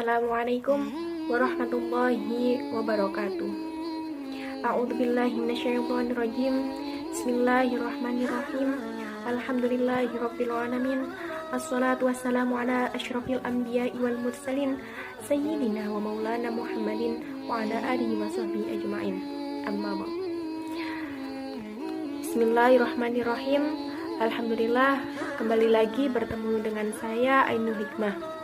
Assalamualaikum warahmatullahi wabarakatuh. A'udzubillahi minasyaitonirrajim. Bismillahirrahmanirrahim. Alhamdulillahirabbil alamin. Wassalatu wassalamu ala asyrafil anbiya'i wal mursalin sayyidina wa maulana Muhammadin wa ala alihi washabbihi ajmain. Amma ba'd. Bismillahirrahmanirrahim. Alhamdulillah, kembali lagi bertemu dengan saya Ainul Hikmah.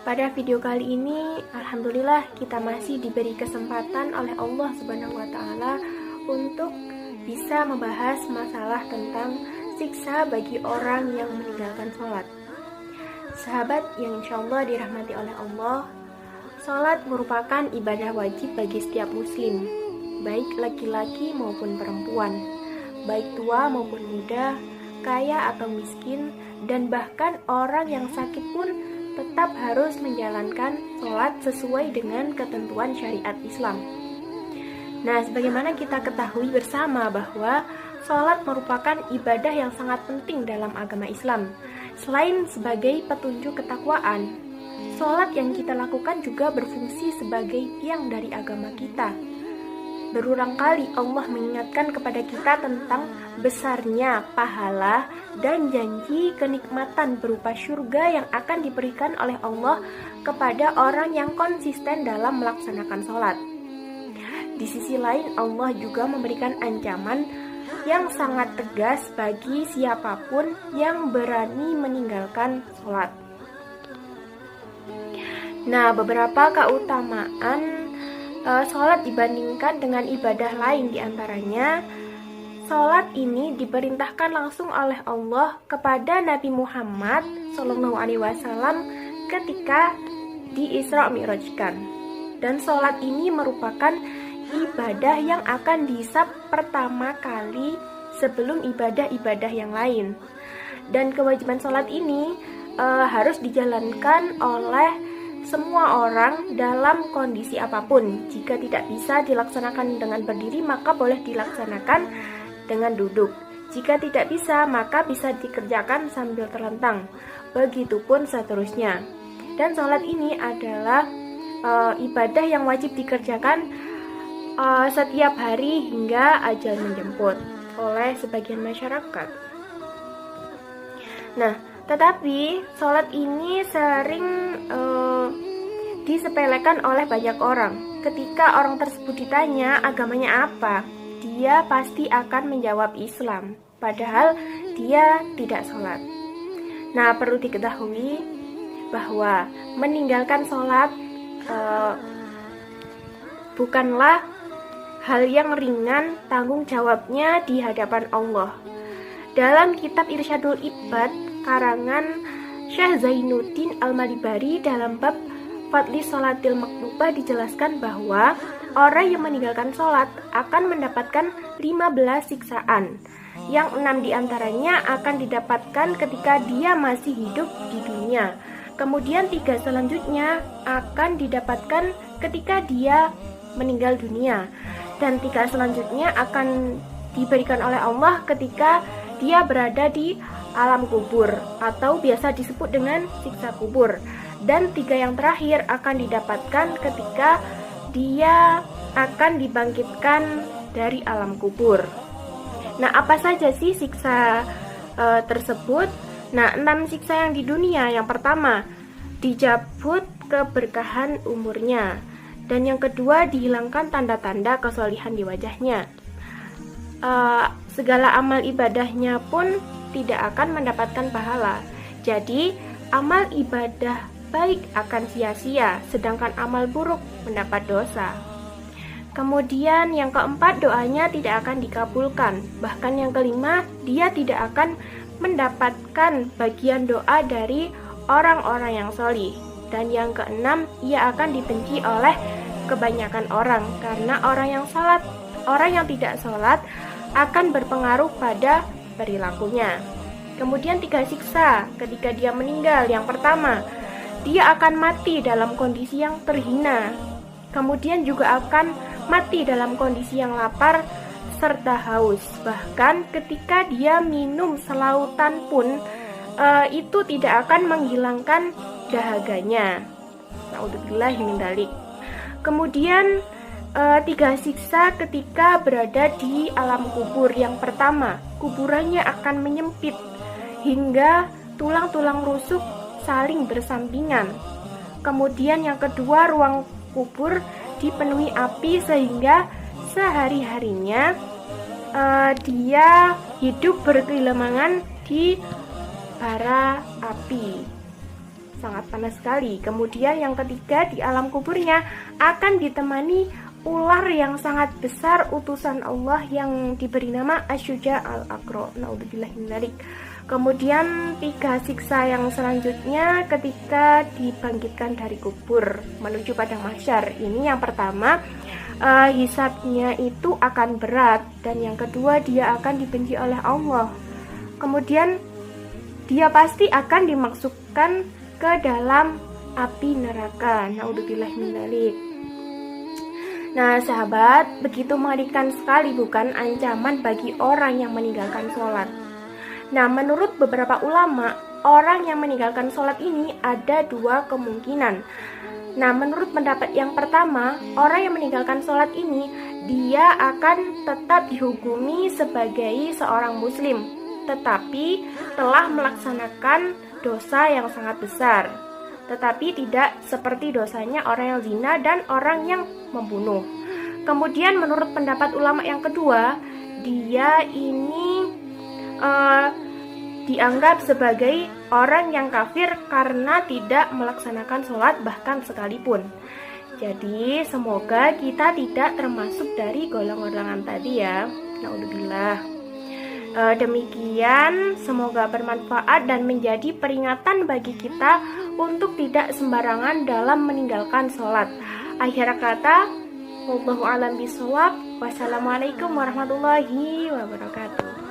Pada video kali ini, alhamdulillah kita masih diberi kesempatan oleh Allah Subhanahu wa taala untuk bisa membahas masalah tentang siksa bagi orang yang meninggalkan sholat. Sahabat yang insyaallah dirahmati oleh Allah, sholat merupakan ibadah wajib bagi setiap muslim, baik laki-laki maupun perempuan, baik tua maupun muda, kaya atau miskin, dan bahkan orang yang sakit pun tetap harus menjalankan sholat sesuai dengan ketentuan syariat Islam. Nah, sebagaimana kita ketahui bersama bahwa sholat merupakan ibadah yang sangat penting dalam agama Islam. Selain sebagai petunjuk ketakwaan, sholat yang kita lakukan juga berfungsi sebagai tiang dari agama kita. Berulang kali Allah mengingatkan kepada kita tentang besarnya pahala dan janji kenikmatan berupa surga yang akan diberikan oleh Allah kepada orang yang konsisten dalam melaksanakan sholat. Di sisi lain, Allah juga memberikan ancaman yang sangat tegas bagi siapapun yang berani meninggalkan sholat. Nah, beberapa keutamaan sholat dibandingkan dengan ibadah lain, diantaranya sholat ini diperintahkan langsung oleh Allah kepada Nabi Muhammad SAW ketika di Isra Mi'rajkan. Dan sholat ini merupakan ibadah yang akan dihisab pertama kali sebelum ibadah-ibadah yang lain. Dan kewajiban sholat ini harus dijalankan oleh semua orang dalam kondisi apapun. Jika tidak bisa dilaksanakan dengan berdiri, maka boleh dilaksanakan dengan duduk. Jika tidak bisa, maka bisa dikerjakan sambil terlentang. Begitupun seterusnya. Dan sholat ini adalah ibadah yang wajib dikerjakan setiap hari hingga ajal menjemput oleh sebagian masyarakat. Nah, tetapi sholat ini sering disepelekan oleh banyak orang. Ketika orang tersebut ditanya agamanya apa, dia pasti akan menjawab Islam, padahal dia tidak sholat. Nah, perlu diketahui bahwa meninggalkan sholat bukanlah hal yang ringan tanggung jawabnya di hadapan Allah. Dalam kitab Irsyadul Ibad karangan Syekh Zainuddin Al-Malibari dalam bab Fadli Sholatil Maktubah dijelaskan bahwa orang yang meninggalkan sholat akan mendapatkan 15 siksaan, yang 6 diantaranya akan didapatkan ketika dia masih hidup di dunia. Kemudian 3 selanjutnya akan didapatkan ketika dia meninggal dunia, dan 3 selanjutnya akan diberikan oleh Allah ketika dia berada di alam kubur atau biasa disebut dengan siksa kubur, dan 3 yang terakhir akan didapatkan ketika dia akan dibangkitkan dari alam kubur. Nah, apa saja sih siksa tersebut? Nah, 6 siksa yang di dunia. Yang pertama, dicabut keberkahan umurnya, dan yang kedua, dihilangkan tanda-tanda kesolihan di wajahnya. Segala amal ibadahnya pun tidak akan mendapatkan pahala. Jadi, amal ibadah baik akan sia-sia, sedangkan amal buruk mendapat dosa. Kemudian yang keempat, doanya tidak akan dikabulkan. Bahkan yang kelima, dia tidak akan mendapatkan bagian doa dari orang-orang yang solih. Dan yang keenam, ia akan dibenci oleh kebanyakan orang, karena orang yang tidak sholat akan berpengaruh pada perilakunya. Kemudian 3 siksa ketika dia meninggal. Yang pertama, dia akan mati dalam kondisi yang terhina. Kemudian juga akan mati dalam kondisi yang lapar serta haus. Bahkan ketika dia minum selautan pun itu tidak akan menghilangkan dahaganya. Naudzubillahi min dzalik. Kemudian 3 siksa ketika berada di alam kubur. Yang pertama, kuburannya akan menyempit hingga tulang-tulang rusuk saling bersampingan. Kemudian yang kedua, ruang kubur dipenuhi api sehingga sehari-harinya dia hidup bergelimangan di bara api. Sangat panas sekali. Kemudian yang ketiga, di alam kuburnya akan ditemani ular yang sangat besar, utusan Allah yang diberi nama Asyuja al-Aqra. Naudzubillahi min dzalik. Kemudian 3 siksa yang selanjutnya ketika dibangkitkan dari kubur menuju padang mahsyar. Ini yang pertama, hisabnya itu akan berat, dan yang kedua, dia akan dibenci oleh Allah. Kemudian dia pasti akan dimasukkan ke dalam api neraka. Naudzubillahi min dzalik. Nah sahabat, begitu mengerikan sekali bukan ancaman bagi orang yang meninggalkan sholat. Nah menurut beberapa ulama, orang yang meninggalkan sholat ini ada 2 kemungkinan. Nah menurut pendapat yang pertama, orang yang meninggalkan sholat ini dia akan tetap dihukumi sebagai seorang muslim, tetapi telah melaksanakan dosa yang sangat besar, tetapi tidak seperti dosanya orang yang zina dan orang yang membunuh. Kemudian menurut pendapat ulama yang kedua, dia ini dianggap sebagai orang yang kafir karena tidak melaksanakan sholat bahkan sekalipun. Jadi semoga kita tidak termasuk dari golongan-golongan tadi ya. Naudzubillah. Demikian, semoga bermanfaat dan menjadi peringatan bagi kita untuk tidak sembarangan dalam meninggalkan sholat. Akhir kata, wallahu a'lam bishawab. Wassalamualaikum warahmatullahi wabarakatuh.